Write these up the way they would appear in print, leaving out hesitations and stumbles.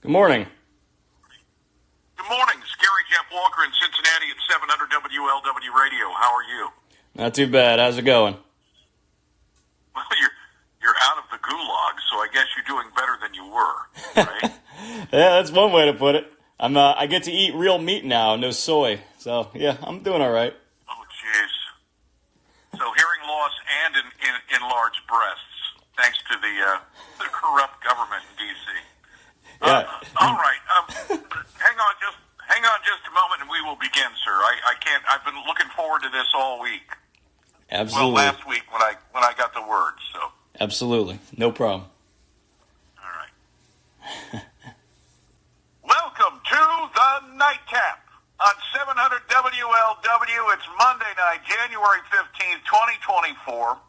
Good morning. Good morning. Scary Jeff Walker in Cincinnati at 700 WLW Radio. How are you? Not too bad. How's it going? Well, you're out of the gulag, so I guess you're doing better than you were, right? Yeah, that's one way to put it. I get to eat real meat now, no soy. So yeah, I'm doing all right. Oh, jeez. So hearing loss and enlarged breasts, thanks to the corrupt government in D.C. Yeah. All right. Hang on just a moment, and we will begin, sir. I can't. I've been looking forward to this all week. Absolutely. Well, last week when I got the word. So. Absolutely, no problem. All right. Welcome to the Nightcap on 700 WLW. It's Monday night, January 15th, 2024.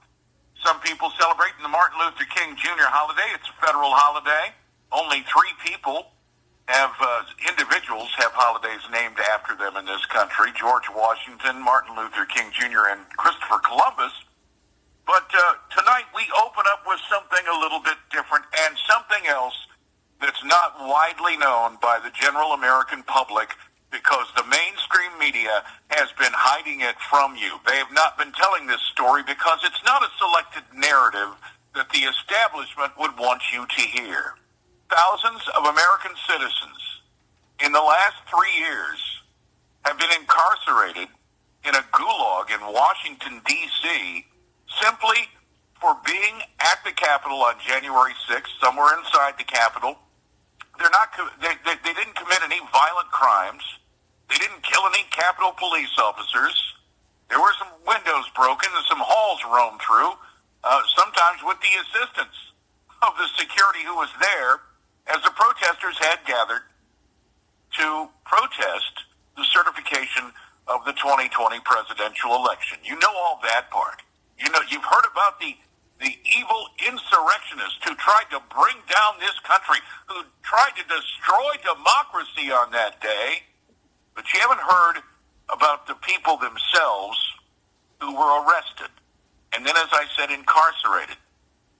Some people celebrating the Martin Luther King Jr. holiday. It's a federal holiday. Only three individuals have holidays named after them in this country: George Washington, Martin Luther King Jr., and Christopher Columbus. But tonight we open up with something a little bit different and something else that's not widely known by the general American public because the mainstream media has been hiding it from you. They have not been telling this story because it's not a selected narrative that the establishment would want you to hear. Thousands of American citizens in the last 3 years have been incarcerated in a gulag in Washington, D.C., simply for being at the Capitol on January 6th, somewhere inside the Capitol. They didn't commit any violent crimes. They didn't kill any Capitol police officers. There were some windows broken and some halls roamed through, sometimes with the assistance of the security who was there, as the protesters had gathered to protest the certification of the 2020 presidential election. You know all that part. You know, you've heard about the evil insurrectionists who tried to bring down this country, who tried to destroy democracy on that day, but you haven't heard about the people themselves who were arrested and then, as I said, incarcerated.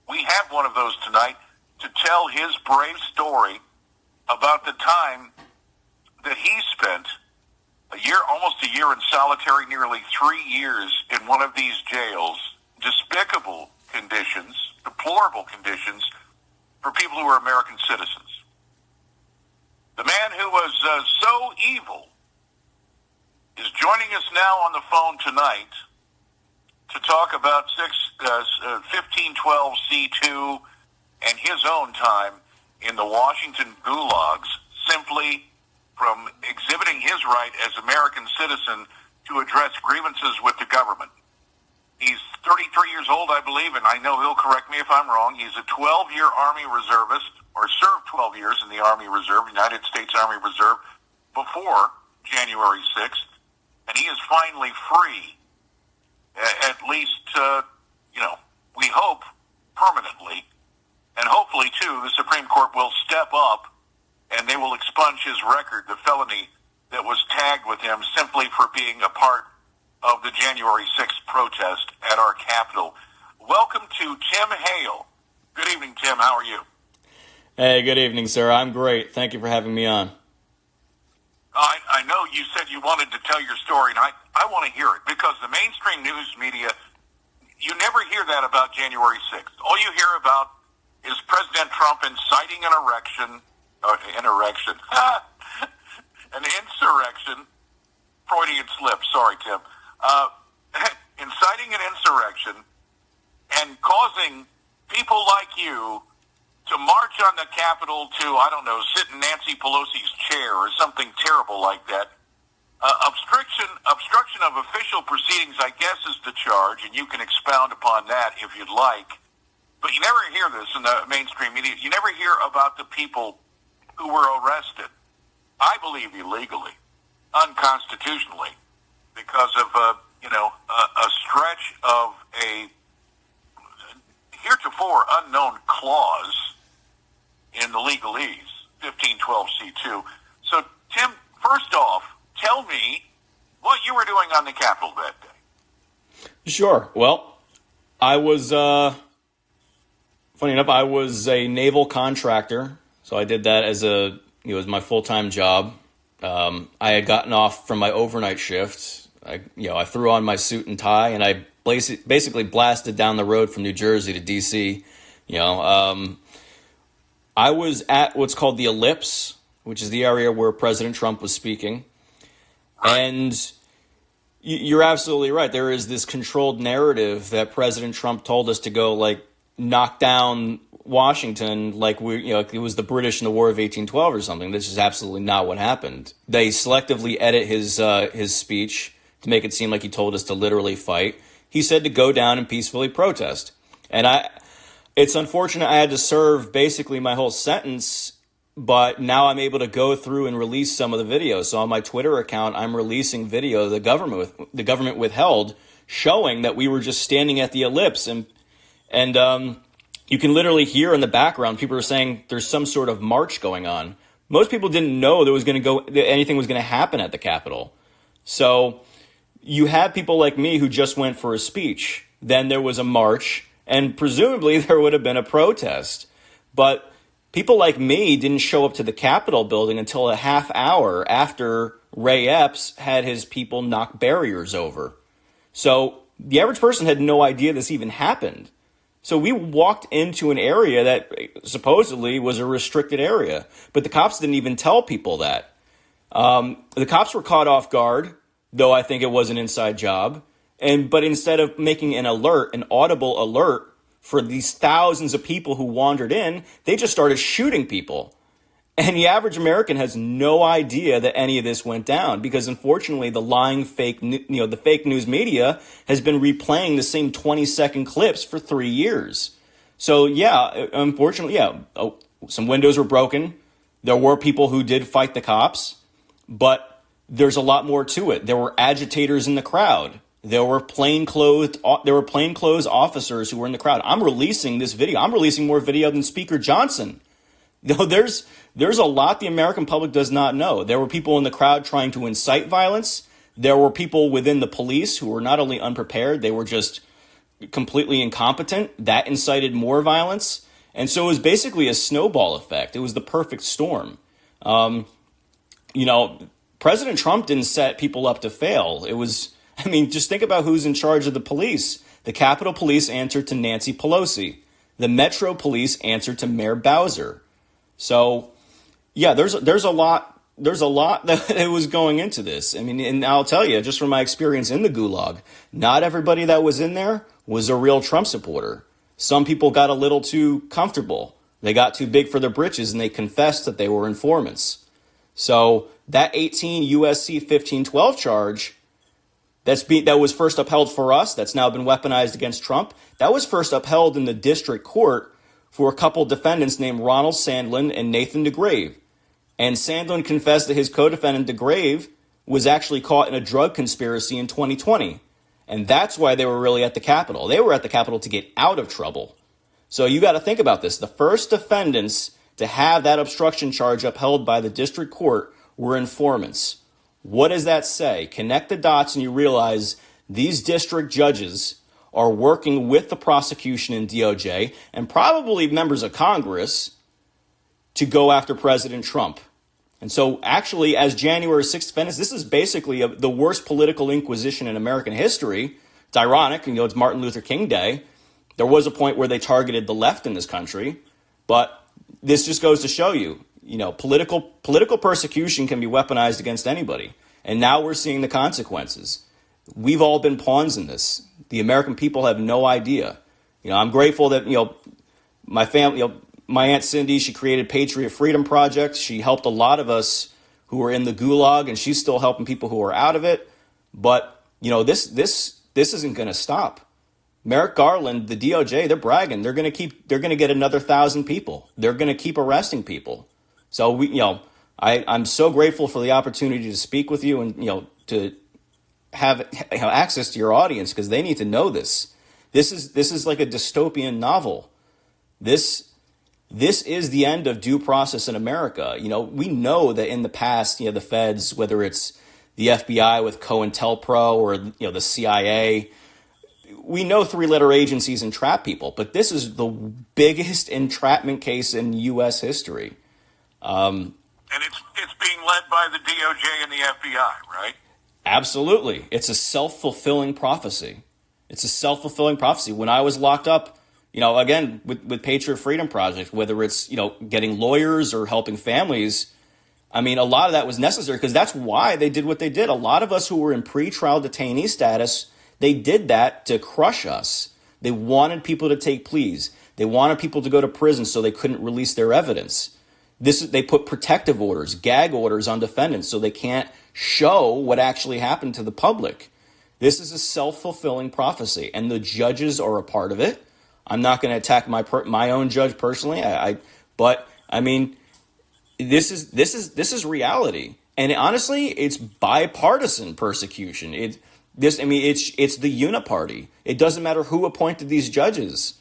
We have one of those tonight to tell his brave story about the time that he spent almost a year in solitary, nearly 3 years in one of these jails, despicable conditions, deplorable conditions for people who are American citizens. The man who was so evil is joining us now on the phone tonight to talk about 1512C2 and his own time in the Washington gulags, simply from exhibiting his right as American citizen to address grievances with the government. He's 33 years old, I believe, and I know he'll correct me if I'm wrong. He's a 12-year Army reservist, or served 12 years in the Army Reserve, United States Army Reserve, before January 6th, and he is finally free, at least, we hope, permanently. And hopefully, too, the Supreme Court will step up and they will expunge his record, the felony that was tagged with him simply for being a part of the January 6th protest at our Capitol. Welcome to Tim Hale. Good evening, Tim. How are you? Hey, good evening, sir. I'm great. Thank you for having me on. I know you said you wanted to tell your story, and I want to hear it because the mainstream news media, you never hear that about January 6th. All you hear about is President Trump inciting an insurrection, Freudian slip, sorry, Tim, inciting an insurrection and causing people like you to march on the Capitol to, I don't know, sit in Nancy Pelosi's chair or something terrible like that. Obstruction of official proceedings, I guess, is the charge, and you can expound upon that if you'd like. But you never hear this in the mainstream media. You never hear about the people who were arrested, I believe illegally, unconstitutionally, because of, a stretch of a heretofore unknown clause in the legalese, 1512C2. So, Tim, first off, tell me what you were doing on the Capitol that day. Sure. Well, I was, funny enough, I was a naval contractor. So I did that as a It was my full-time job. I had gotten off from my overnight shift. I threw on my suit and tie, and I basically blasted down the road from New Jersey to D.C. I was at what's called the Ellipse, which is the area where President Trump was speaking. And you're absolutely right. There is this controlled narrative that President Trump told us to go, like, knock down Washington like it was the British in the War of 1812 or something. This is absolutely not what happened. They selectively edit his speech to make it seem like he told us to literally fight. He said to go down and peacefully protest. And it's unfortunate I had to serve basically my whole sentence, but now I'm able to go through and release some of the videos. So on my Twitter account, I'm releasing video the government withheld, showing that we were just standing at the Ellipse, and you can literally hear in the background people are saying there's some sort of march going on. Most people didn't know anything was going to happen at the Capitol. So you had people like me who just went for a speech. Then there was a march, and presumably there would have been a protest. But people like me didn't show up to the Capitol building until a half hour after Ray Epps had his people knock barriers over. So the average person had no idea this even happened. So we walked into an area that supposedly was a restricted area, but the cops didn't even tell people that. The cops were caught off guard, though I think it was an inside job. But instead of making an audible alert for these thousands of people who wandered in, they just started shooting people. And the average American has no idea that any of this went down because, unfortunately, the lying fake news media has been replaying the same 20-second clips for 3 years. So, unfortunately, some windows were broken. There were people who did fight the cops, but there's a lot more to it. There were agitators in the crowd. There were plainclothes officers who were in the crowd. I'm releasing this video. I'm releasing more video than Speaker Johnson. There's a lot the American public does not know. There were people in the crowd trying to incite violence. There were people within the police who were not only unprepared, they were just completely incompetent. That incited more violence. And so it was basically a snowball effect. It was the perfect storm. President Trump didn't set people up to fail. Just think about who's in charge of the police. The Capitol Police answered to Nancy Pelosi. The Metro Police answered to Mayor Bowser. So, yeah, there's a lot that was going into this. And I'll tell you, just from my experience in the Gulag, not everybody that was in there was a real Trump supporter. Some people got a little too comfortable. They got too big for their britches, and they confessed that they were informants. So that 18 USC 1512 charge that was first upheld for us, that's now been weaponized against Trump, that was first upheld in the district court for a couple defendants named Ronald Sandlin and Nathan DeGrave. And Sandlin confessed that his co-defendant DeGrave was actually caught in a drug conspiracy in 2020. And that's why they were really at the Capitol. They were at the Capitol to get out of trouble. So you got to think about this. The first defendants to have that obstruction charge upheld by the district court were informants. What does that say? Connect the dots and you realize these district judges are working with the prosecution and DOJ and probably members of Congress to go after President Trump. And so actually, as January 6th defendants, this is basically the worst political inquisition in American history. It's ironic, it's Martin Luther King Day. There was a point where they targeted the left in this country, but this just goes to show you, political persecution can be weaponized against anybody. And now we're seeing the consequences. We've all been pawns in this. The American people have no idea. I'm grateful that, my family, my Aunt Cindy, she created Patriot Freedom Project. She helped a lot of us who were in the Gulag, and she's still helping people who are out of it. But, this isn't going to stop. Merrick Garland, the DOJ, they're bragging. They're going to get another 1,000 people. They're going to keep arresting people. So I'm so grateful for the opportunity to speak with you and, to have access to your audience because they need to know this. This is like a dystopian novel. This is the end of due process in America. We know that in the past, the feds, whether it's the FBI with COINTELPRO or, the CIA, we know three-letter agencies entrap people, but this is the biggest entrapment case in U.S. history. And by the DOJ and the FBI, right? Absolutely. It's a self-fulfilling prophecy. It's a self-fulfilling prophecy. When I was locked up, again, with Patriot Freedom Project, whether it's, getting lawyers or helping families, a lot of that was necessary because that's why they did what they did. A lot of us who were in pretrial detainee status, they did that to crush us. They wanted people to take pleas. They wanted people to go to prison so they couldn't release their evidence. They put protective orders, gag orders on defendants so they can't show what actually happened to the public. This is a self-fulfilling prophecy, and the judges are a part of it. I'm not going to attack my own judge personally, but this is reality, and honestly, it's bipartisan persecution. It's the uniparty. It doesn't matter who appointed these judges.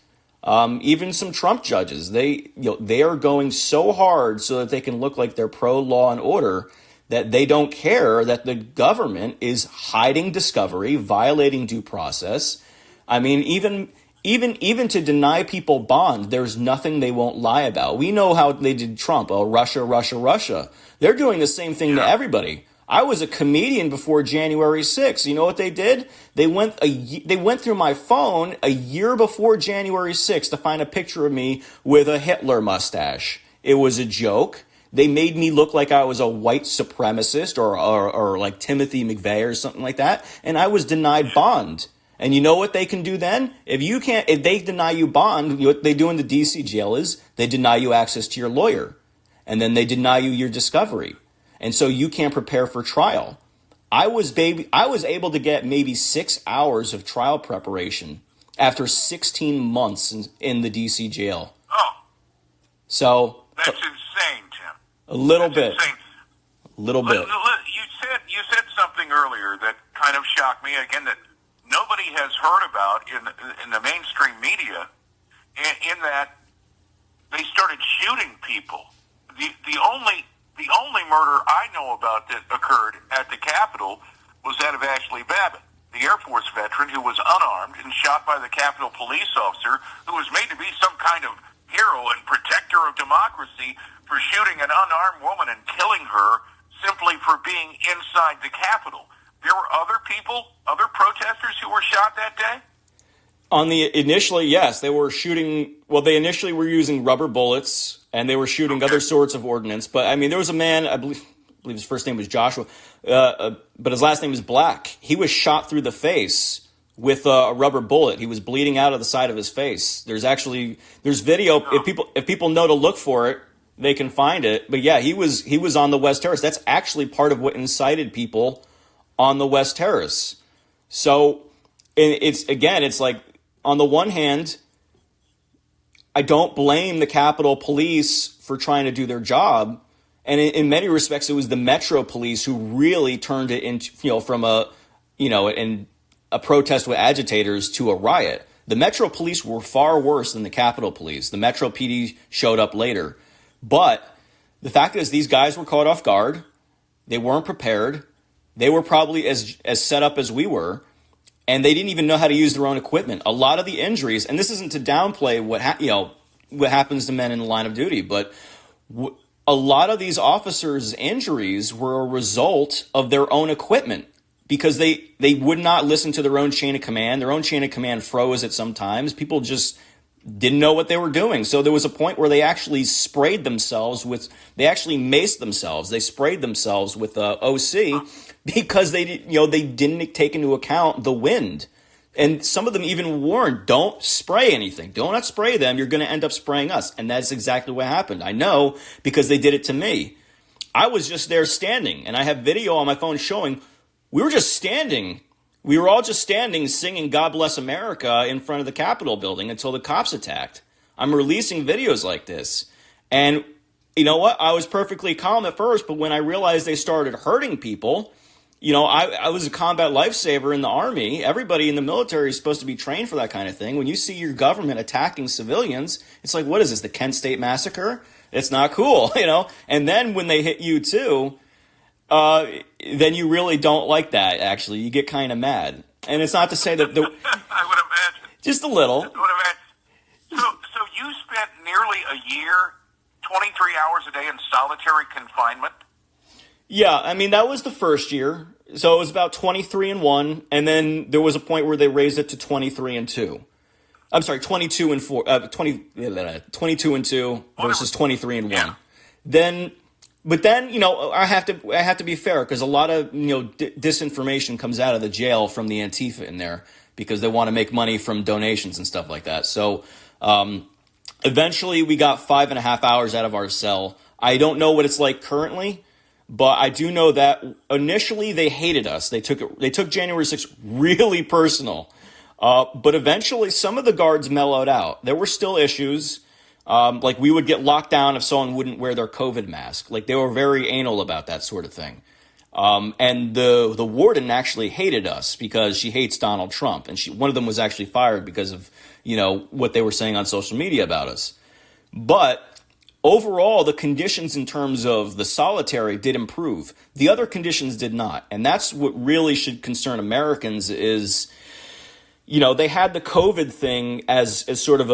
Even some Trump judges, they are going so hard so that they can look like they're pro law and order that they don't care that the government is hiding discovery, violating due process. Even to deny people bond, there's nothing they won't lie about. We know how they did Trump. Oh, Russia, Russia, Russia. They're doing the same thing to everybody. I was a comedian before January 6th. You know what they did? They went through my phone a year before January 6th to find a picture of me with a Hitler mustache. It was a joke. They made me look like I was a white supremacist or like Timothy McVeigh or something like that. And I was denied bond. And you know what they can do then? If they deny you bond, what they do in the DC jail is they deny you access to your lawyer. And then they deny you your discovery. And so you can't prepare for trial. I was able to get maybe 6 hours of trial preparation after 16 months in the DC jail. Oh. So that's insane, Tim. A little bit. Insane. A little bit. You said something earlier that kind of shocked me again that nobody has heard about in the mainstream media, in that they started shooting people. The only murder I know about that occurred at the Capitol was that of Ashley Babbitt, the Air Force veteran who was unarmed and shot by the Capitol police officer who was made to be some kind of hero and protector of democracy for shooting an unarmed woman and killing her simply for being inside the Capitol. There were other people, other protesters who were shot that day? Initially, yes, they were shooting. Well, they initially were using rubber bullets, and they were shooting other sorts of ordnance. But there was a man, I believe his first name was Joshua, but his last name is Black. He was shot through the face with a rubber bullet. He was bleeding out of the side of his face. There's video. If people know to look for it, they can find it. But yeah, he was on the West Terrace. That's actually part of what incited people on the West Terrace. So it's like, on the one hand, I don't blame the Capitol Police for trying to do their job. And in many respects, it was the Metro Police who really turned it into, from a protest with agitators to a riot. The Metro Police were far worse than the Capitol Police. The Metro PD showed up later. But the fact is, these guys were caught off guard. They weren't prepared. They were probably as set up as we were. And they didn't even know how to use their own equipment. A lot of the injuries, and this isn't to downplay what happens to men in the line of duty, but a lot of these officers' injuries were a result of their own equipment because they would not listen to their own chain of command. Their own chain of command froze at some times. People just didn't know what they were doing. So there was a point where they actually sprayed themselves they actually maced themselves. They sprayed themselves with OC because they didn't take into account the wind. And some of them even warned, don't spray anything. Do not spray them. You're going to end up spraying us. And that's exactly what happened. I know because they did it to me. I was just there standing, and I have video on my phone showing we were just standing. We were all just standing singing God Bless America in front of the Capitol building until the cops attacked. I'm releasing videos like this. And you know what? I was perfectly calm at first, but when I realized they started hurting people, I was a combat lifesaver in the Army. Everybody in the military is supposed to be trained for that kind of thing. When you see your government attacking civilians, it's like, what is this, the Kent State Massacre? It's not cool, And then when they hit you too, then you really don't like that, actually. You get kind of mad. And it's not to say that... I would imagine. Just a little. I would imagine. So you spent nearly a year, 23 hours a day in solitary confinement? Yeah, I mean that was the first year. So it was about 23-1, and then there was a point where they raised it to 23-2. I'm sorry, 22-4, 22-2 versus 23-1. Yeah. Then, but then, I have to be fair, because a lot of disinformation comes out of the jail from the Antifa in there, because they want to make money from donations and stuff like that. So eventually we got 5.5 hours out of our cell. I don't know what it's like currently, but I do know that initially they hated us. They took January 6th really personal. But eventually some of the guards mellowed out. There were still issues. Like we would get locked down if someone wouldn't wear their COVID mask. Like they were very anal about that sort of thing. And the warden actually hated us because she hates Donald Trump. And one of them was actually fired because of, what they were saying on social media about us. But overall, the conditions in terms of the solitary did improve. The other conditions did not. And that's what really should concern Americans is, they had the COVID thing as sort of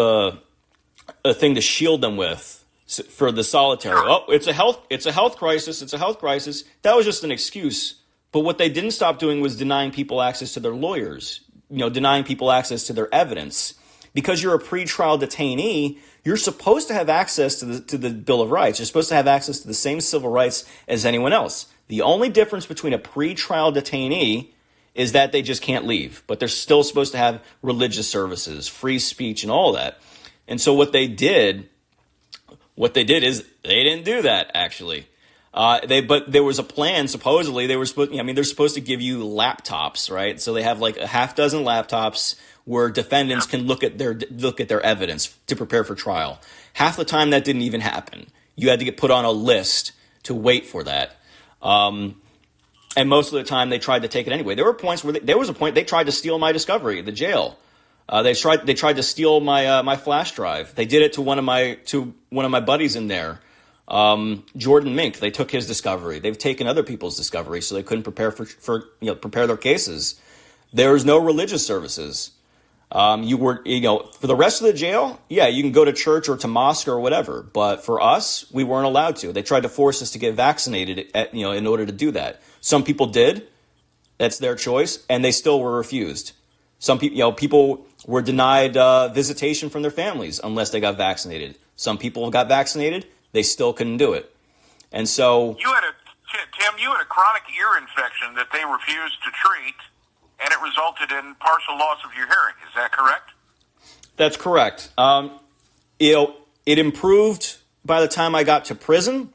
a thing to shield them with for the solitary. Oh, it's a health crisis. It's a health crisis. That was just an excuse. But what they didn't stop doing was denying people access to their lawyers, denying people access to their evidence. Because you're a pretrial detainee, you're supposed to have access to the Bill of Rights. You're supposed to have access to the same civil rights as anyone else. The only difference between a pretrial detainee is that they just can't leave, but they're still supposed to have religious services, free speech, and all that. And so what they did is they didn't do that, actually. But there was a plan, supposedly. They're supposed to give you laptops, right? So they have like a half dozen laptops where defendants can look at their evidence to prepare for trial. Half the time that didn't even happen. You had to get put on a list to wait for that. And most of the time they tried to take it anyway. There were points where there was a point they tried to steal my discovery at the jail. They tried to steal my flash drive. They did it to one of my buddies in there, Jordan Mink. They took his discovery. They've taken other people's discovery, so they couldn't prepare prepare their cases. There was no religious services. For the rest of the jail, yeah, you can go to church or to mosque or whatever. But for us, we weren't allowed to. They tried to force us to get vaccinated in order to do that. Some people did. That's their choice. And they still were refused. Some people were denied visitation from their families unless they got vaccinated. Some people got vaccinated. They still couldn't do it. And so Tim, you had a chronic ear infection that they refused to treat, and it resulted in partial loss of your hearing. Is that correct? That's correct. It improved by the time I got to prison,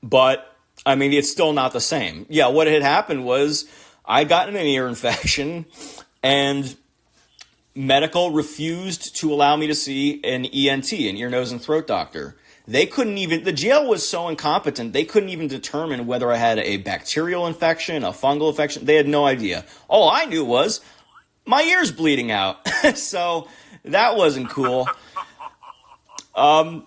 but I mean, it's still not the same. Yeah, what had happened was I got an ear infection, and medical refused to allow me to see an ENT, an ear, nose, and throat doctor. The jail was so incompetent, they couldn't even determine whether I had a bacterial infection, a fungal infection. They had no idea. All I knew was my ear's bleeding out. So that wasn't cool. Man,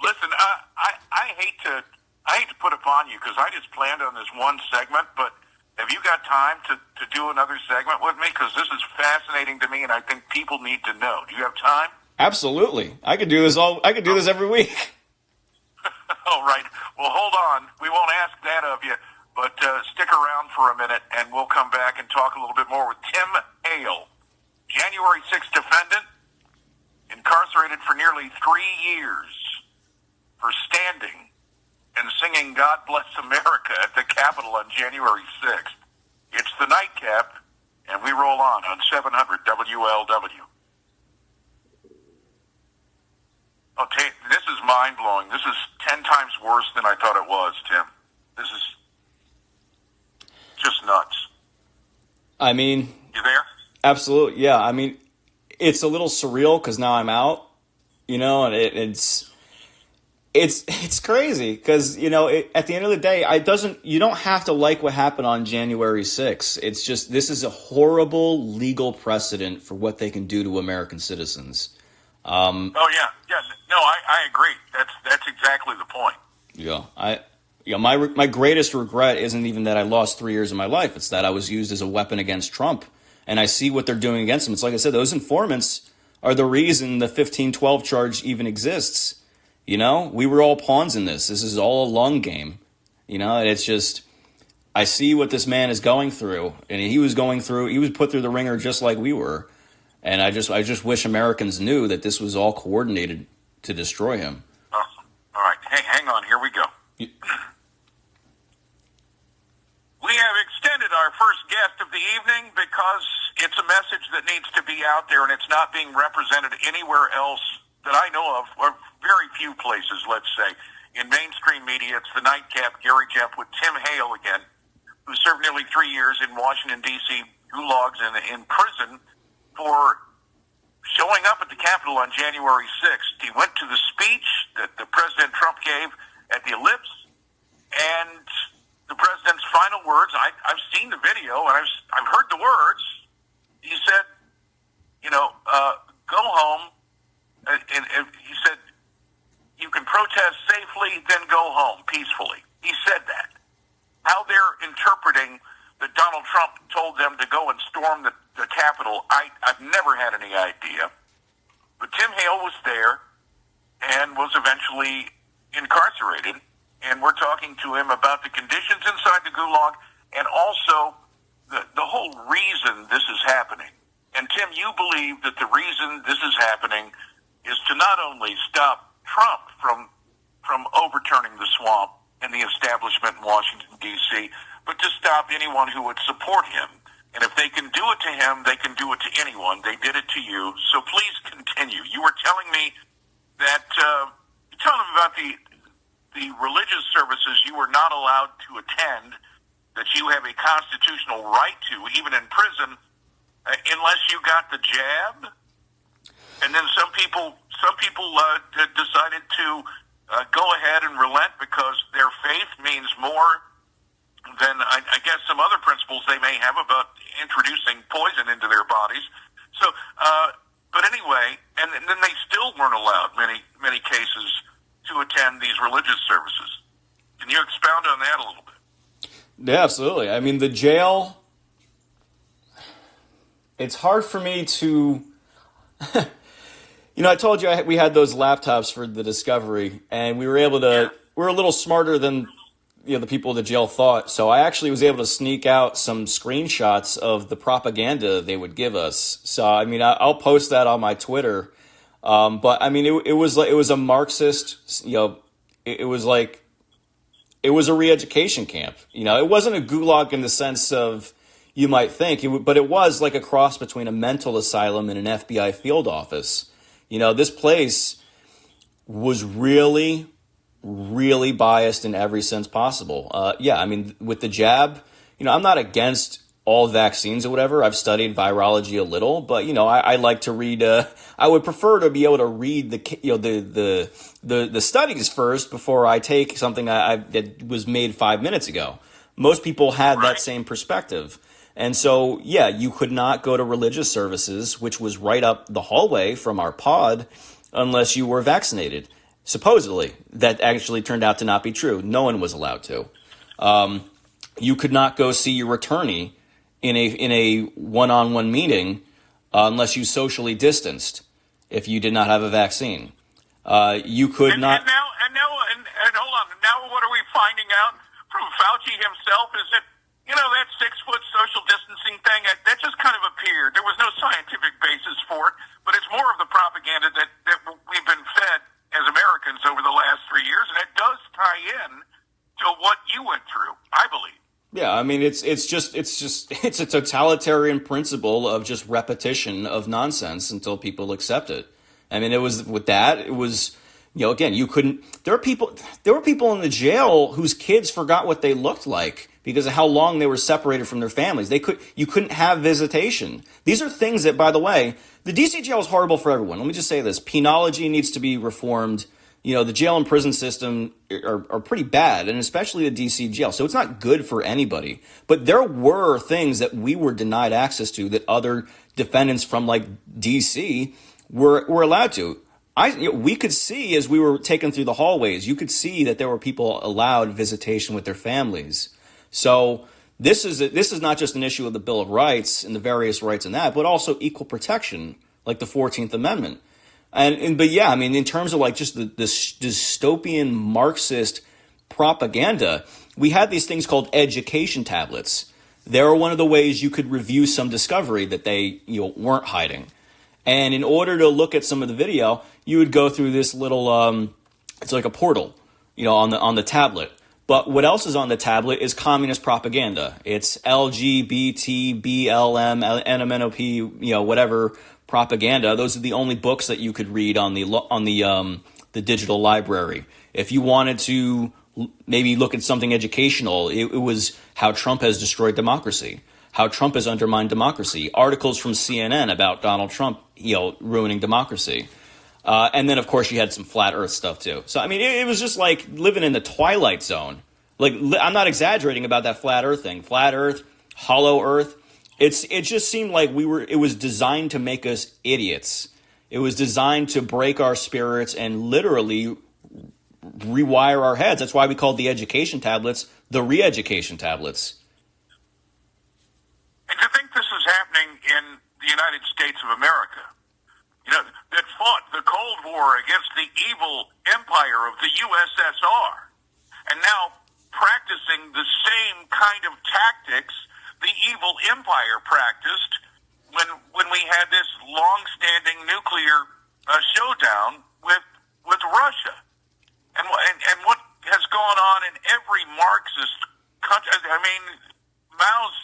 listen, I hate to put upon you because I just planned on this one segment, but have you got time to do another segment with me? Because this is fascinating to me, and I think people need to know. Do you have time? Absolutely. I could do this every week. All right. Well, hold on. We won't ask that of you, but stick around for a minute, and we'll come back and talk a little bit more with Tim Hale, January 6th defendant, incarcerated for nearly 3 years for standing and singing God Bless America at the Capitol on January 6th. It's the Nightcap, and we roll on 700 WLW. Oh, this is mind-blowing. This is 10 times worse than I thought it was, Tim. This is just nuts. I mean... You there? Absolutely, yeah. I mean, it's a little surreal because now I'm out, and it's crazy because, at the end of the day, you don't have to like what happened on January 6th. It's just, this is a horrible legal precedent for what they can do to American citizens. Oh yeah. No, I agree. That's exactly the point. Yeah, my greatest regret isn't even that I lost 3 years of my life. It's that I was used as a weapon against Trump, and I see what they're doing against him. It's like I said, those informants are the reason the 1512 charge even exists. We were all pawns in this. This is all a long game, And it's just, I see what this man is going through, and he was put through the ringer just like we were. And I just wish Americans knew that this was all coordinated to destroy him. All right. Hey, hang on. Here we go. We have extended our first guest of the evening because it's a message that needs to be out there, and it's not being represented anywhere else that I know of, or very few places, let's say. In mainstream media, it's the nightcap, Gary Jeff, with Tim Hale again, who served nearly 3 years in Washington, D.C. gulags in prison for showing up at the Capitol on January 6th. He went to the speech that the President Trump gave at the Ellipse, and the president's final words, I've seen the video, and I've heard the words. He said, go home. And he said, you can protest safely, then go home peacefully. He said that. How they're interpreting that Donald Trump told them to go and storm the Capitol, I've never had any idea. But Tim Hale was there and was eventually incarcerated, and we're talking to him about the conditions inside the gulag and also the whole reason this is happening. And Tim, you believe that the reason this is happening is to not only stop Trump from overturning the swamp and the establishment in Washington, D.C., but to stop anyone who would support him. And if they can do it to him, they can do it to anyone. They did it to you. So please continue. You were telling me that, tell them about the religious services you were not allowed to attend, that you have a constitutional right to, even in prison, unless you got the jab. And then some people decided to go ahead and relent because their faith means more than I guess some other principles they may have about introducing poison into their bodies. So, but anyway, and then they still weren't allowed many cases to attend these religious services. Can you expound on that a little bit? Yeah, absolutely. I mean, the jail, it's hard for me to, I told you we had those laptops for the Discovery, and we were able to, we're a little smarter than, the people of the jail thought. So I actually was able to sneak out some screenshots of the propaganda they would give us. So, I mean, I'll post that on my Twitter. But I mean, it was a Marxist, it was a re-education camp. It wasn't a gulag in the sense of you might think, but it was like a cross between a mental asylum and an FBI field office. This place was really, really biased in every sense possible. I mean, with the jab, I'm not against all vaccines or whatever. I've studied virology a little, but I like to read. I would prefer to be able to read the studies first before I take something that was made 5 minutes ago. Most people had that same perspective, and so you could not go to religious services, which was right up the hallway from our pod, unless you were vaccinated. Supposedly, that actually turned out to not be true. No one was allowed to. You could not go see your attorney in a one-on-one meeting unless you socially distanced if you did not have a vaccine. You could not. And hold on. Now, what are we finding out from Fauci himself? Is that that 6-foot social distancing thing that just kind of appeared. There was no scientific basis for it, but it's more of the propaganda that we've been fed as Americans over the last 3 years, and it does tie in to what you went through, I believe. Yeah, I mean, it's a totalitarian principle of just repetition of nonsense until people accept it. I mean, again, you couldn't. There were people in the jail whose kids forgot what they looked like because of how long they were separated from their families. You couldn't have visitation. These are things that, by the way, the DC jail is horrible for everyone. Let me just say this: penology needs to be reformed. The jail and prison system are pretty bad, and especially the DC jail. So it's not good for anybody. But there were things that we were denied access to that other defendants from like DC were allowed to. We could see as we were taken through the hallways, you could see that there were people allowed visitation with their families. So this is not just an issue of the Bill of Rights and the various rights in that, but also equal protection, like the 14th Amendment. But in terms of like just the dystopian Marxist propaganda, we had these things called education tablets. They were one of the ways you could review some discovery that they weren't hiding. And in order to look at some of the video, you would go through this little, it's like a portal, on the tablet. But what else is on the tablet is communist propaganda. It's LGBT, BLM, NMNOP, whatever propaganda. Those are the only books that you could read on the digital library. If you wanted to maybe look at something educational, it was how Trump has destroyed democracy, how Trump has undermined democracy, articles from CNN about Donald Trump, ruining democracy. And then, of course, you had some flat earth stuff, too. So, I mean, it was just like living in the Twilight Zone. Like, I'm not exaggerating about that flat earth thing. Flat earth, hollow earth. It just seemed like it was designed to make us idiots. It was designed to break our spirits and literally rewire our heads. That's why we called the education tablets the re-education tablets. And to think this is happening in the United States of America, that fought the Cold War against the evil empire of the USSR, and now practicing the same kind of tactics the evil empire practiced when we had this long-standing nuclear showdown with Russia, and what has gone on in every Marxist country. I mean, Mao's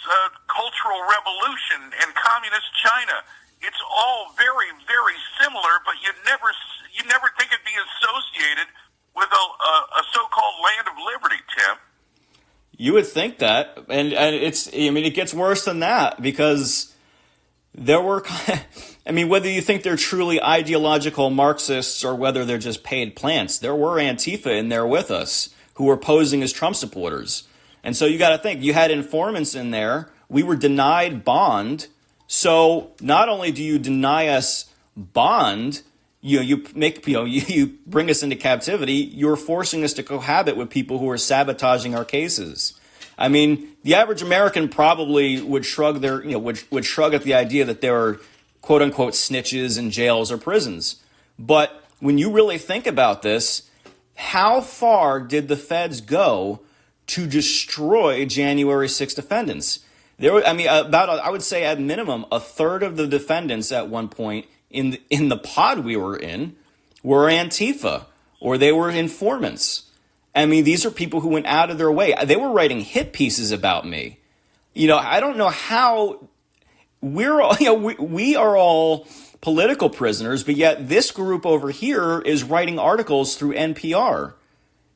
Cultural Revolution in communist China. It's all very, very similar, but you never think it'd be associated with a so-called land of liberty, Tim. You would think that, and it gets worse than that, because there were, whether you think they're truly ideological Marxists or whether they're just paid plants, there were Antifa in there with us who were posing as Trump supporters. And so you got to think, you had informants in there. We were denied bond. So not only do you deny us bond, you bring us into captivity, you're forcing us to cohabit with people who are sabotaging our cases. I mean, the average American probably would shrug would shrug at the idea that there are quote unquote snitches in jails or prisons. But when you really think about this, how far did the feds go to destroy January 6th defendants? I would say at minimum a third of the defendants at one point in the pod we were in were Antifa, or they were informants. I mean, these are people who went out of their way. They were writing hit pieces about me. I don't know how we are all political prisoners, but yet this group over here is writing articles through NPR.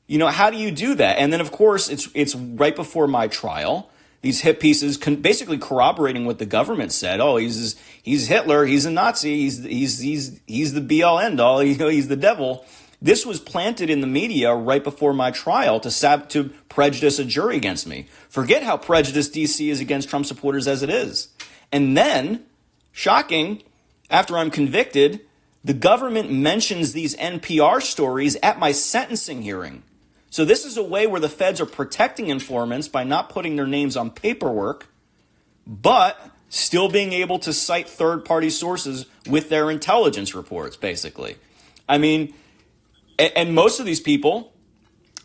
How do you do that? And then, of course, it's right before my trial. These hit pieces basically corroborating what the government said. Oh, he's Hitler. He's a Nazi. He's the be all end all. He's the devil. This was planted in the media right before my trial to prejudice a jury against me. Forget how prejudiced DC is against Trump supporters as it is. And then, shocking, after I'm convicted, the government mentions these NPR stories at my sentencing hearing. So this is a way where the feds are protecting informants by not putting their names on paperwork, but still being able to cite third-party sources with their intelligence reports, basically. I mean, and most of these people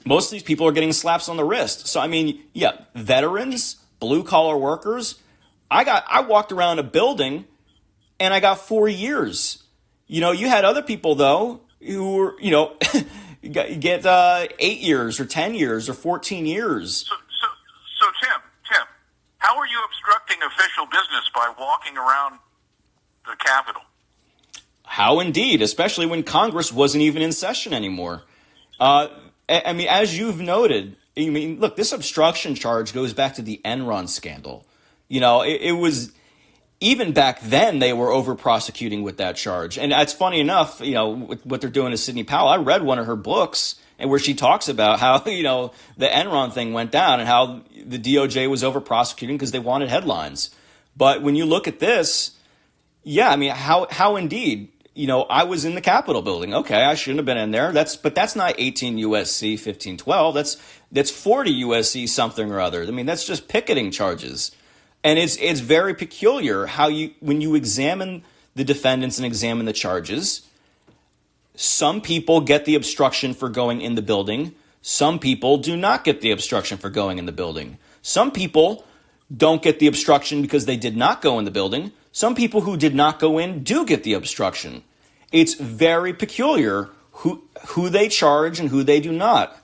are getting slaps on the wrist. So, I mean, yeah, veterans, blue-collar workers. I walked around a building, and I got 4 years. You had other people, though, who were, get 8 years or 10 years or 14 years. So Tim, how are you obstructing official business by walking around the Capitol? How indeed, especially when Congress wasn't even in session anymore. As you've noted, look, this obstruction charge goes back to the Enron scandal. It was... Even back then, they were over-prosecuting with that charge. And it's funny enough, what they're doing to Sidney Powell. I read one of her books and where she talks about how, the Enron thing went down and how the DOJ was over-prosecuting because they wanted headlines. But when you look at this, how indeed, I was in the Capitol building. Okay, I shouldn't have been in there. But that's not 18 USC 1512. That's 40 USC something or other. That's just picketing charges. And it's very peculiar how when you examine the defendants and examine the charges, some people get the obstruction for going in the building. Some people do not get the obstruction for going in the building. Some people don't get the obstruction because they did not go in the building. Some people who did not go in do get the obstruction. It's very peculiar who they charge and who they do not.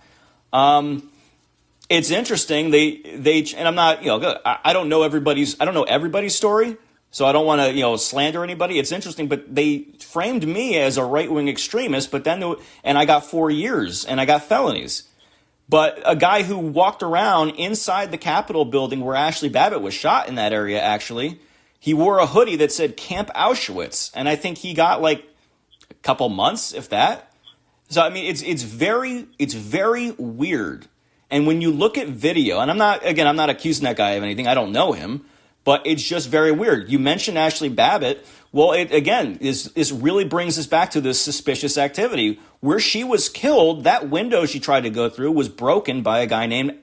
It's interesting. They and I'm not, I don't know everybody's story, so I don't want to, slander anybody. It's interesting, but they framed me as a right-wing extremist, and I got 4 years and I got felonies. But a guy who walked around inside the Capitol building where Ashley Babbitt was shot in that area, actually, he wore a hoodie that said Camp Auschwitz, and I think he got like a couple months, if that. So I mean, it's very weird. And when you look at video, and I'm not accusing that guy of anything. I don't know him, but it's just very weird. You mentioned Ashley Babbitt. Well, this really brings us back to this suspicious activity. Where she was killed, that window she tried to go through was broken by a guy named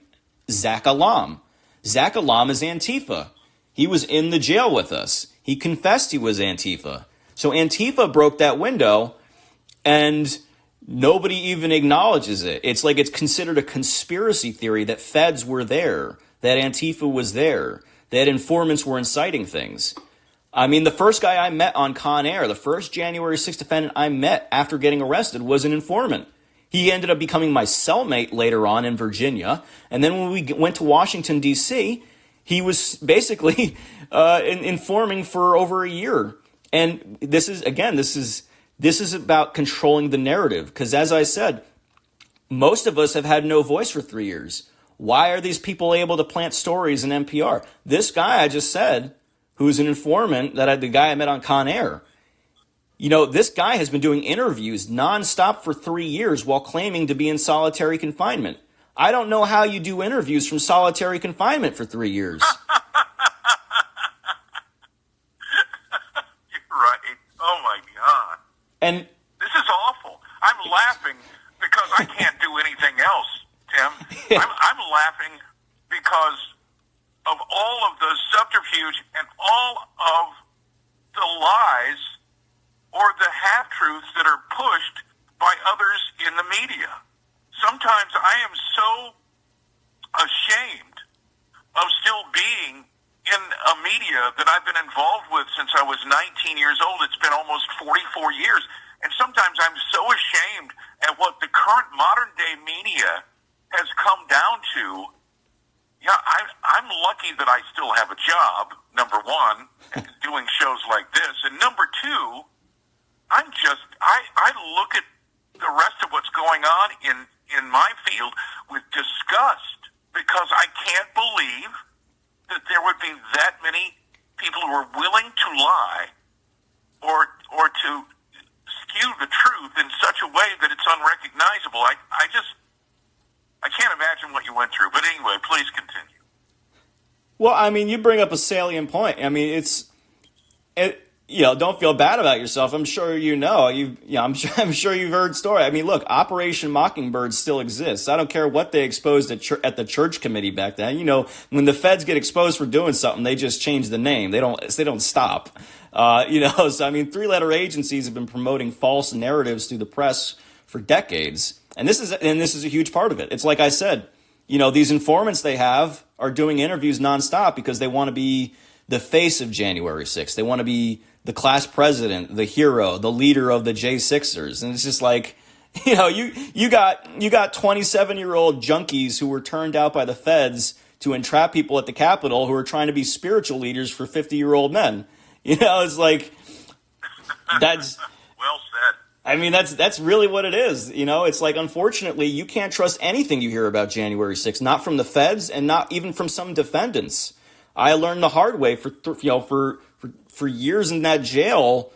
Zach Alam. Zach Alam is Antifa. He was in the jail with us. He confessed he was Antifa. So Antifa broke that window, and nobody even acknowledges it. It's like it's considered a conspiracy theory that feds were there, that Antifa was there, that informants were inciting things. I mean, the first guy I met on Con Air, the first January 6th defendant I met after getting arrested was an informant. He ended up becoming my cellmate later on in Virginia. And then when we went to Washington, D.C., he was basically informing for over a year. And this is about controlling the narrative. Because as I said, most of us have had no voice for 3 years. Why are these people able to plant stories in NPR? This guy I just said, who's an informant, the guy I met on Con Air, this guy has been doing interviews nonstop for 3 years while claiming to be in solitary confinement. I don't know how you do interviews from solitary confinement for 3 years. You're right. Oh, my God. And this is awful. I'm laughing because I can't do anything else, Tim. I'm laughing because of all of the subterfuge and all of the lies or the half-truths that are pushed by others in the media. Sometimes I am so ashamed of still being in a media that I've been involved with since I was 19 years old. It's been almost 44 years. And sometimes I'm so ashamed at what the current modern-day media has come down to. Yeah, I'm lucky that I still have a job, number one, doing shows like this. And number two, I look at the rest of what's going on in my field with disgust because I can't believe that there would be that many people who are willing to lie or to skew the truth in such a way that it's unrecognizable. I can't imagine what you went through. But anyway, please continue. Well, I mean, you bring up a salient point. I mean, don't feel bad about yourself. I'm sure I'm sure you've heard story. I mean, look, Operation Mockingbird still exists. I don't care what they exposed at the church committee back then. When the feds get exposed for doing something, they just change the name. They don't stop. So I mean, 3-letter agencies have been promoting false narratives through the press for decades, and this is a huge part of it. It's like I said, these informants they have are doing interviews nonstop because they want to be the face of January 6th. They want to be the class president, the hero, the leader of the J6ers. And it's just like, you got 27-year-old junkies who were turned out by the feds to entrap people at the Capitol who are trying to be spiritual leaders for 50-year-old men. It's like, that's well said. I mean, that's really what it is. It's like, unfortunately, you can't trust anything you hear about January 6th, not from the feds and not even from some defendants. I learned the hard way for years in that jail.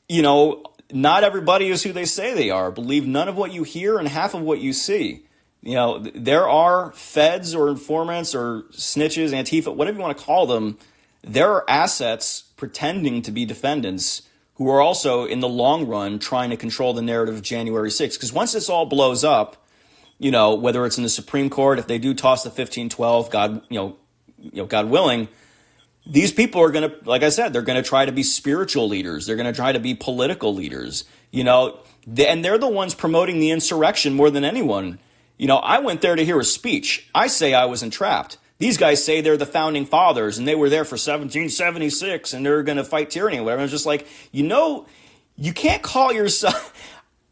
Not everybody is who they say they are. Believe none of what you hear and half of what you see. There are feds or informants or snitches, Antifa, whatever you want to call them. There are assets pretending to be defendants who are also, in the long run, trying to control the narrative of January 6th. Because once this all blows up, whether it's in the Supreme Court, if they do toss the 1512, God willing, these people are going to, like I said, they're going to try to be spiritual leaders. They're going to try to be political leaders, and they're the ones promoting the insurrection more than anyone. I went there to hear a speech. I say I was entrapped. These guys say they're the founding fathers and they were there for 1776 and they're going to fight tyranny or whatever. And it's just like, you can't call yourself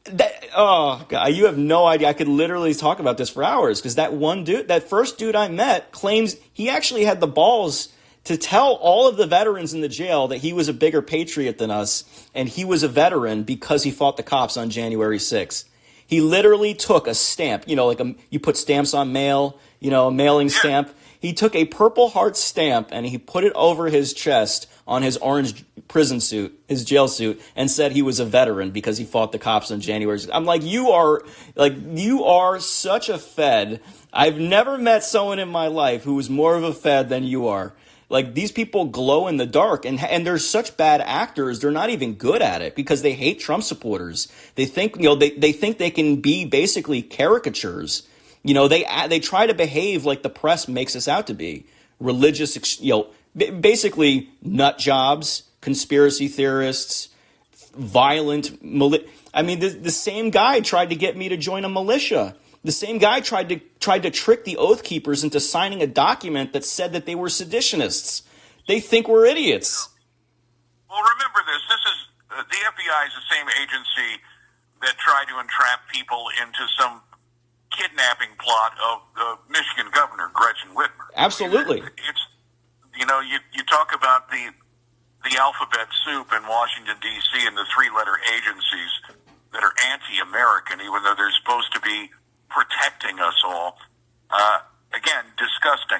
that. Oh, God, you have no idea. I could literally talk about this for hours because that first dude I met claims he actually had the balls to tell all of the veterans in the jail that he was a bigger patriot than us and he was a veteran because he fought the cops on January 6th. He literally took a stamp, you put stamps on mail, a mailing stamp. He took a Purple Heart stamp and he put it over his chest on his orange prison suit, his jail suit, and said he was a veteran because he fought the cops on January 6th. I'm like, you are such a Fed. I've never met someone in my life who was more of a Fed than you are. Like, these people glow in the dark, and they're such bad actors. They're not even good at it because they hate Trump supporters. They think, they think they can be basically caricatures. They try to behave like the press makes us out to be. Religious, basically nut jobs, conspiracy theorists, violent. The same guy tried to get me to join a militia. The same guy tried to trick the Oath Keepers into signing a document that said that they were seditionists. They think we're idiots. Well, remember this. This is the FBI is the same agency that tried to entrap people into some kidnapping plot of the Michigan governor, Gretchen Whitmer. Absolutely. It's you talk about the alphabet soup in Washington, D.C. and the three-letter agencies that are anti-American, even though they're supposed to be protecting us all. Again, disgusting.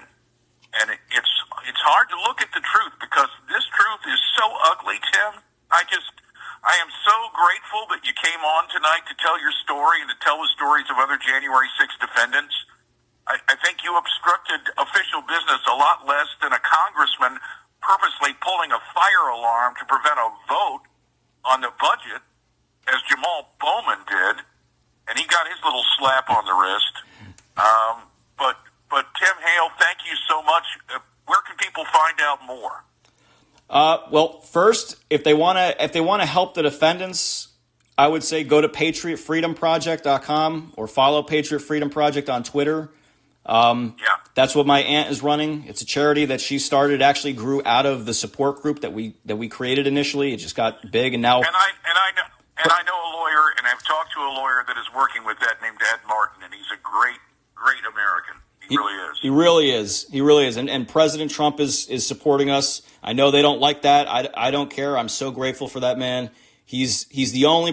And it's hard to look at the truth because this truth is so ugly, Tim. I am so grateful that you came on tonight to tell your story and to tell the stories of other January 6th defendants. I think you obstructed official business a lot less than a congressman purposely pulling a fire alarm to prevent a vote on the budget, as Jamal Bowman did. And he got his little slap on the wrist. But Tim Hale, thank you so much. Where can people find out more? Well, first, if they want to help the defendants, I would say go to patriotfreedomproject.com or follow Patriot Freedom Project on Twitter. That's what my aunt is running. It's a charity that she started. It actually grew out of the support group that we created initially. It just got big, and now. And I know a lawyer, and I've talked to a lawyer that is working with that named Ed Martin, and he's a great, great American. He really is. He really is. He really is. And President Trump is supporting us. I know they don't like that. I don't care. I'm so grateful for that man. He's the only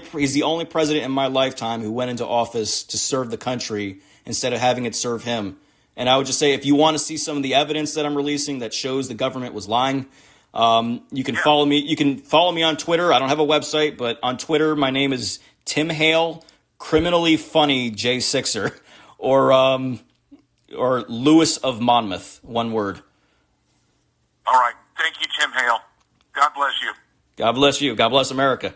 president in my lifetime who went into office to serve the country instead of having it serve him. And I would just say, if you want to see some of the evidence that I'm releasing that shows the government was lying, you can follow me. You can follow me on Twitter. I don't have a website, but on Twitter, my name is Tim Hale, criminally funny J6er, or Lewis of Monmouth, one word. All right. Thank you, Tim Hale. God bless you. God bless you. God bless America.